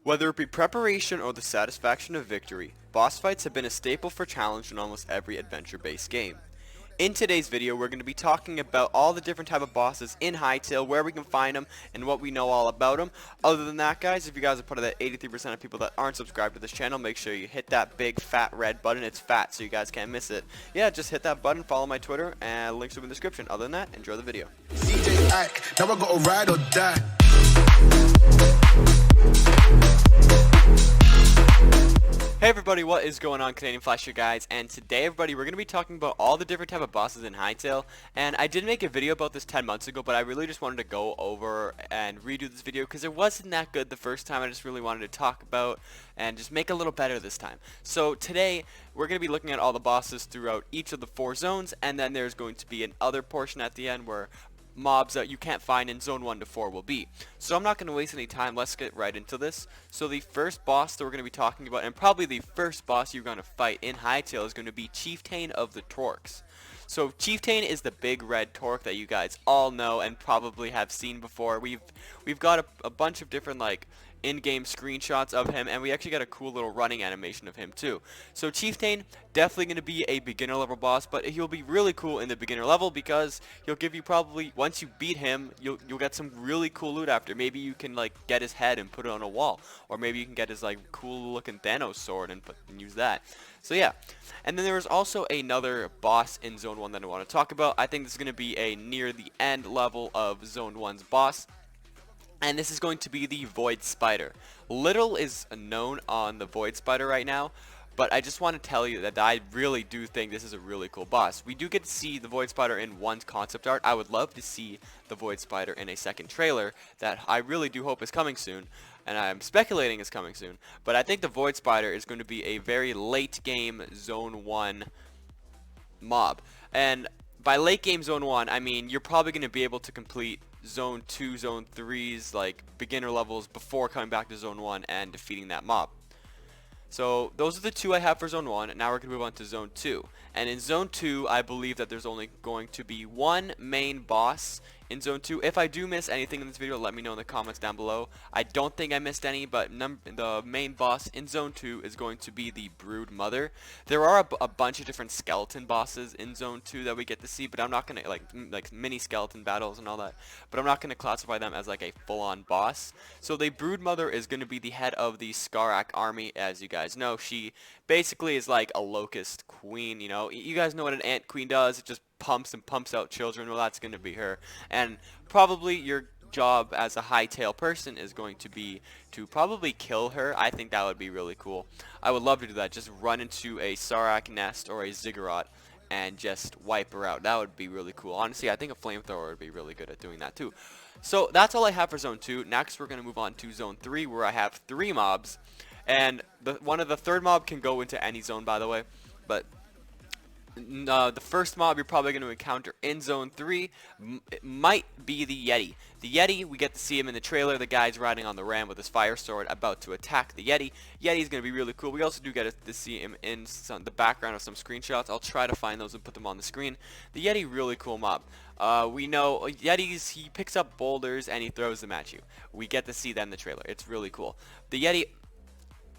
Whether it be preparation or the satisfaction of victory, boss fights have been a staple for challenge in almost every adventure-based game. In today's video, we're going to be talking about all the different type of bosses in Hytale, where we can find them, and what we know all about them. Other than that, guys, if you guys are part of that 83% of people that aren't subscribed to this channel, make sure you hit that big fat red button. It's fat, so you guys can't miss it. Yeah, just hit that button, follow my Twitter, and links will be in the description. Other than that, enjoy the video. Now I gotta ride or die. Hey everybody, what is going on? CanadianFlash here, guys, and today everybody we're going to be talking about all the different type of bosses in Hytale. And I did make a video about this 10 months ago, but I really just wanted to go over and redo this video because it wasn't that good the first time. I just really wanted to talk about and just make it a little better this time. So today we're going to be looking at all the bosses throughout each of the 4 zones, and then there's going to be another portion at the end where mobs that you can't find in zone 1 to 4 will be. So I'm not going to waste any time, let's get right into this. So the first boss that we're going to be talking about, and probably the first boss you're going to fight in Hytale, is going to be Chieftain of the Torques. So Chieftain is the big red torque that you guys all know and probably have seen before. We've got a bunch of different like in-game screenshots of him, and we actually got a cool little running animation of him too. So Chieftain, definitely going to be a beginner level boss, but he'll be really cool in the beginner level because he'll give you probably, once you beat him, you'll get some really cool loot after. Maybe you can like get his head and put it on a wall, or maybe you can get his like cool looking Thanos sword and use that. So yeah, and then there was also another boss in Zone 1 that I want to talk about. I think this is going to be a near the end level of Zone 1's boss. And this is going to be the Void Spider. Little is known on the Void Spider right now, but I just want to tell you that I really do think this is a really cool boss. We do get to see the Void Spider in one concept art. I would love to see the Void Spider in a second trailer that I really do hope is coming soon, and I'm speculating is coming soon. But I think the Void Spider is going to be a very late game Zone 1 mob. And by late game Zone 1, I mean you're probably going to be able to complete Zone 2, Zone 3's like beginner levels before coming back to Zone 1 and defeating that mob. So those are the 2 I have for Zone 1. Now we're going to move on to Zone 2. And in Zone 2, I believe that there's only going to be one main boss in Zone 2. If I do miss anything in this video, let me know in the comments down below. I don't think I missed any, but the main boss in Zone 2 is going to be the Brood Mother. There are a bunch of different skeleton bosses in Zone 2 that we get to see, but I'm not going to, like mini skeleton battles and all that, but I'm not going to classify them as like a full-on boss. So the Brood Mother is going to be the head of the Skarak army. As you guys know, she basically is like a locust queen, you know. You guys know what an ant queen does. It just pumps and pumps out children. Well, that's going to be her. And probably your job as a Hytale person is going to be to probably kill her. I think that would be really cool. I would love to do that. Just run into a Sarak nest or a ziggurat and just wipe her out. That would be really cool. Honestly, I think a flamethrower would be really good at doing that too. So that's all I have for Zone 2. Next, we're going to move on to Zone 3, where I have 3 mobs. And one of the third mob can go into any zone, by the way. But the first mob you're probably going to encounter in Zone 3 it might be the Yeti. The Yeti, we get to see him in the trailer. The guy's riding on the ram with his fire sword about to attack the Yeti. Yeti's going to be really cool. We also do get to see him in the background of some screenshots. I'll try to find those and put them on the screen. The Yeti, really cool mob. We know Yetis, he picks up boulders and he throws them at you. We get to see that in the trailer. It's really cool. The Yeti,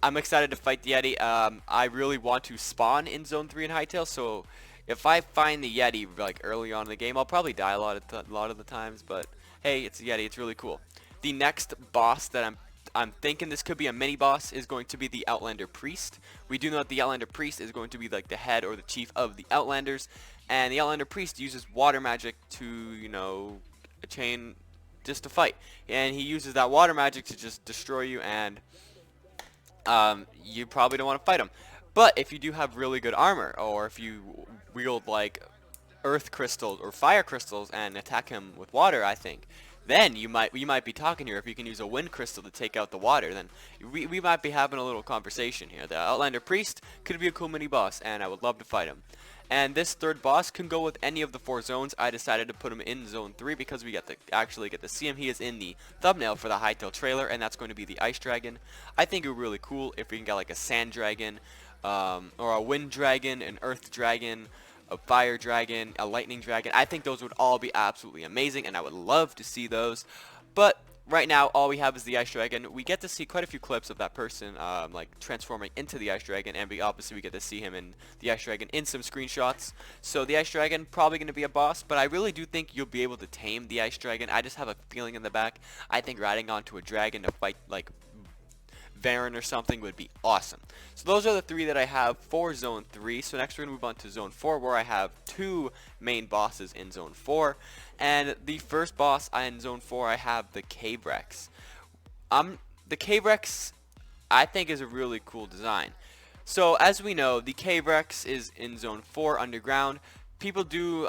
I'm excited to fight the Yeti. I really want to spawn in Zone 3 in Hytale, so if I find the Yeti like early on in the game, I'll probably die a lot of the times, but hey, it's a Yeti. It's really cool. The next boss that I'm thinking this could be a mini boss is going to be the Outlander Priest. We do know that the Outlander Priest is going to be like the head or the chief of the Outlanders, and the Outlander Priest uses water magic to, you know, a chain just to fight, and he uses that water magic to just destroy you, and you probably don't want to fight him. But if you do have really good armor, or if you wield like earth crystals or fire crystals and attack him with water, I think then you might be talking here. If you can use a wind crystal to take out the water, then we might be having a little conversation here. The Outlander Priest could be a cool mini boss, and I would love to fight him. And this third boss can go with any of the 4 zones. I decided to put him in Zone 3 because we actually get to see him. He is in the thumbnail for the Hytale trailer, and that's going to be the Ice Dragon. I think it would be really cool if we can get like a Sand Dragon, or a Wind Dragon, an Earth Dragon, a Fire Dragon, a Lightning Dragon. I think those would all be absolutely amazing, and I would love to see those. But right now, all we have is the Ice Dragon. We get to see quite a few clips of that person, like, transforming into the Ice Dragon, and obviously we get to see him in the Ice Dragon in some screenshots. So the Ice Dragon, probably going to be a boss, but I really do think you'll be able to tame the Ice Dragon. I just have a feeling in the back. I think riding onto a dragon to fight, like, Varen or something would be awesome. So those are the 3 that I have for Zone 3. So next we're going to move on to Zone 4, where I have 2 main bosses in Zone 4. And the first boss in Zone 4, I have the Cave Rex. The Cave Rex, I think, is a really cool design. So as we know, the Cave Rex is in Zone 4 underground. People do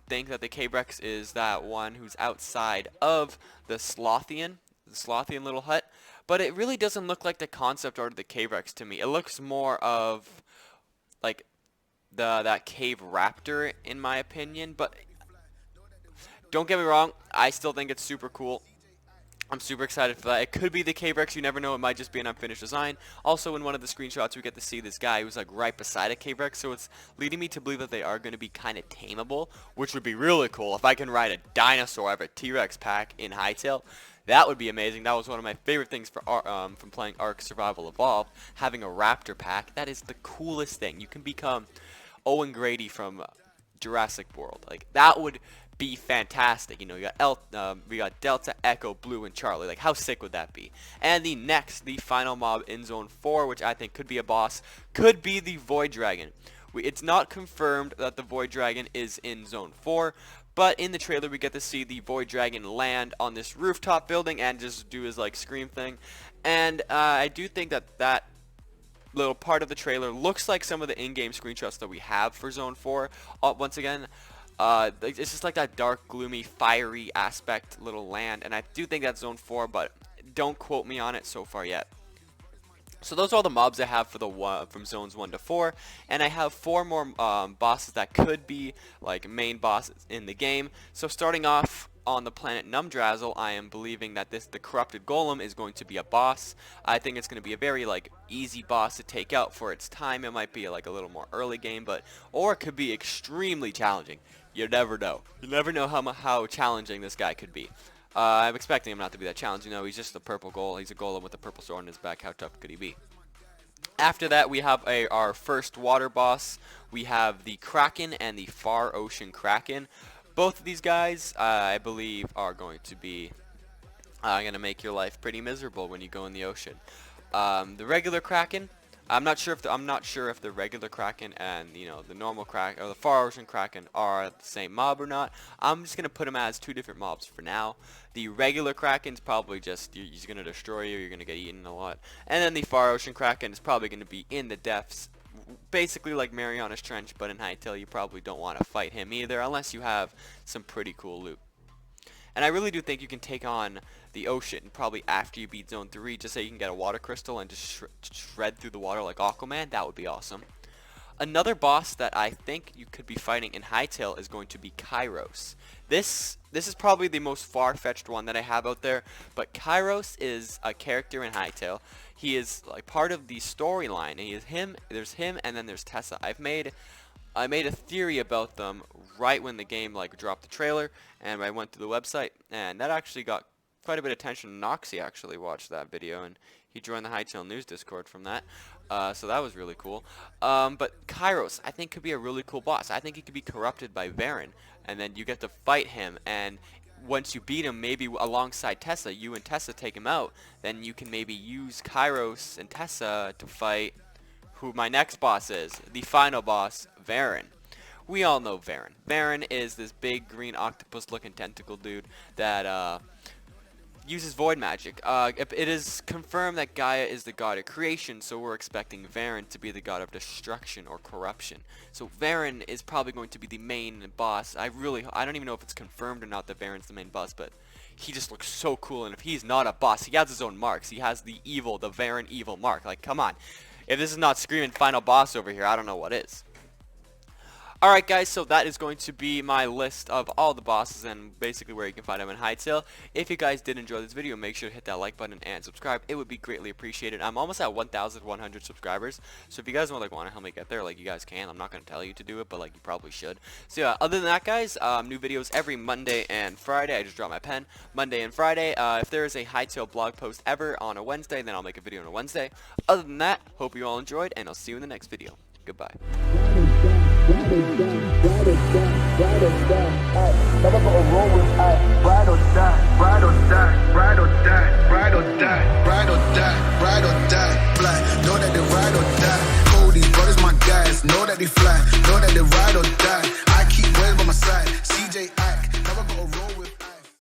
think that the Cave Rex is that one who's outside of the Slothian little hut. But it really doesn't look like the concept art of the Cave Rex to me. It looks more of like that cave raptor in my opinion. But don't get me wrong, I still think it's super cool. I'm super excited for that. It could be the Cave Rex, you never know, it might just be an unfinished design. Also, in one of the screenshots, we get to see this guy who's like right beside a Cave Rex, so it's leading me to believe that they are going to be kind of tameable, which would be really cool. If I can ride a dinosaur, I have a T-Rex pack in Hytale. That would be amazing. That was one of my favorite things from playing Ark Survival Evolved, having a raptor pack. That is the coolest thing. You can become Owen Grady from Jurassic World. Like, that would be fantastic. You know, we got Delta, Echo, Blue, and Charlie. Like, how sick would that be? And the final mob in Zone 4, which I think could be a boss, could be the Void Dragon. It's not confirmed that the Void Dragon is in Zone 4, but in the trailer we get to see the Void Dragon land on this rooftop building and just do his like scream thing. And I do think that little part of the trailer looks like some of the in-game screenshots that we have for Zone 4. Once again, it's just like that dark, gloomy, fiery aspect little land, and I do think that's Zone 4, but don't quote me on it so far yet. So those are all the mobs I have for from Zones 1 to 4, and I have 4 more bosses that could be like main bosses in the game. So starting off on the planet Numdrazzle, I am believing that the corrupted Golem is going to be a boss. I think it's going to be a very like easy boss to take out for its time. It might be like a little more early game, or it could be extremely challenging. You never know. You never know how challenging this guy could be. I'm expecting him not to be that challenging. No, he's just a purple golem. He's a golem with a purple sword on his back. How tough could he be? After that, we have our first water boss. We have the Kraken and the Far Ocean Kraken. Both of these guys, I believe, are going to be going to make your life pretty miserable when you go in the ocean. The regular Kraken, I'm not sure if the regular Kraken and the normal Kraken or the Far Ocean Kraken are the same mob or not. I'm just gonna put them as 2 different mobs for now. The regular Kraken's probably just he's gonna destroy you. You're gonna get eaten a lot. And then the Far Ocean Kraken is probably gonna be in the depths, basically like Mariana's Trench, but in Hytale. You probably don't want to fight him either unless you have some pretty cool loot. And I really do think you can take on the ocean probably after you beat Zone 3, just so you can get a water crystal and just shred through the water like Aquaman. That would be awesome. Another boss that I think you could be fighting in Hytale is going to be Kairos. This is probably the most far-fetched one that I have out there, but Kairos is a character in Hytale. He is like part of the storyline. There's him, and then there's Tessa. I made a theory about them right when the game like dropped the trailer, and I went to the website, and that actually got quite a bit of attention. Noxy actually watched that video, and he joined the Hytale News Discord from that. So that was really cool. But Kairos, I think, could be a really cool boss. I think he could be corrupted by Varen, and then you get to fight him, and once you beat him, maybe alongside Tessa, you and Tessa take him out, then you can maybe use Kairos and Tessa to fight who my next boss is, the final boss, Varen. We all know Varen. Varen is this big green octopus looking tentacle dude that uses void magic. It is confirmed that Gaia is the god of creation, so we're expecting Varen to be the god of destruction or corruption. So Varen is probably going to be the main boss. I don't even know if it's confirmed or not that Varen's the main boss, but he just looks so cool, and if he's not a boss, he has his own marks. He has the Varen evil mark. Like, come on. If this is not screaming final boss over here, I don't know what is. Alright guys, so that is going to be my list of all the bosses and basically where you can find them in Hytale. If you guys did enjoy this video, make sure to hit that like button and subscribe. It would be greatly appreciated. I'm almost at 1,100 subscribers, so if you guys want to help me get there, like, you guys can. I'm not going to tell you to do it, but like, you probably should. So yeah, other than that guys, new videos every Monday and Friday. I just dropped my pen. Monday and Friday. If there is a Hytale blog post ever on a Wednesday, then I'll make a video on a Wednesday. Other than that, hope you all enjoyed, and I'll see you in the next video. Goodbye. Never gonna roll without